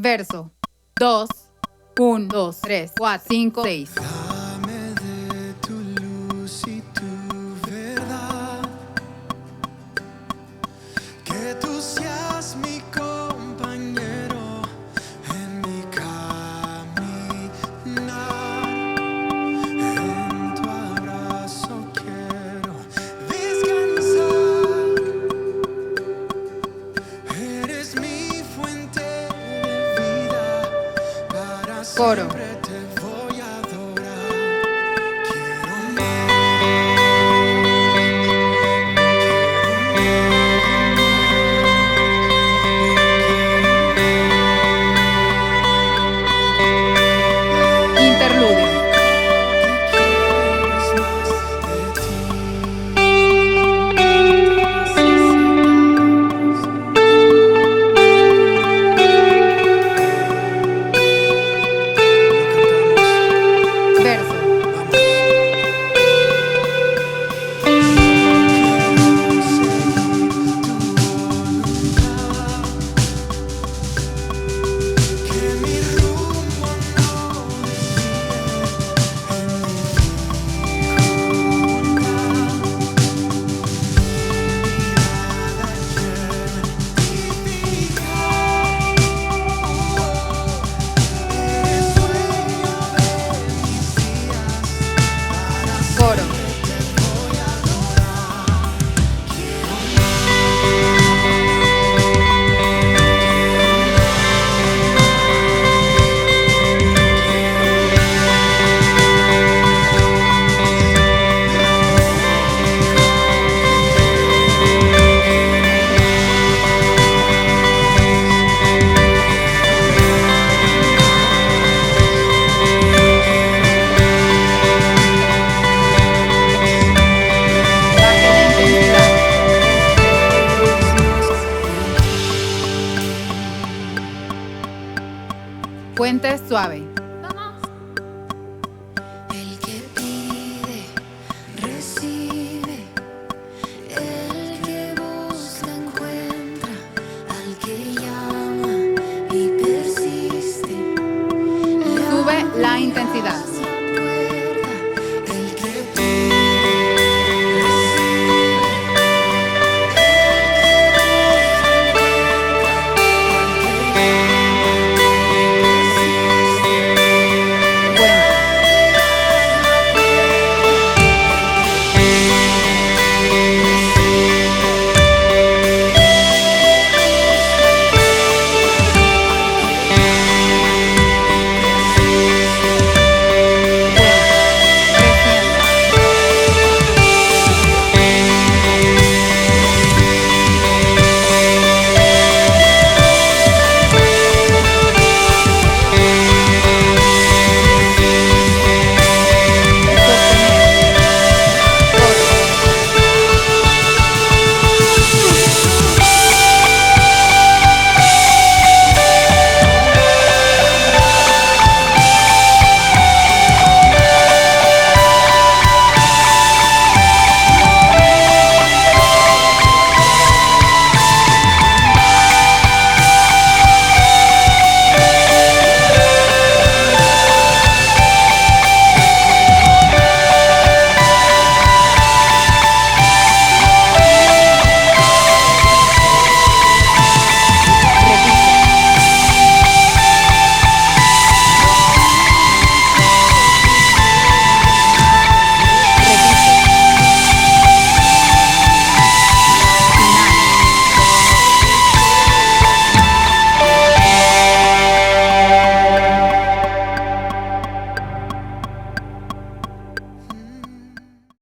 Verso. 2, 1, 2, 3, 4, 5, 6. Dame de tu luz y tu verdad, que tú seas mi compañero en mi caminar. En tu abrazo quiero descansar. Eres mi fuente de vida, para Coro. siempre te voy a adorar. Interludio. Verso. Coro. Baje la intensidad. Puente suave. El que pide, recibe. El que busca, encuentra. Al que llama y persiste. Sube la intensidad.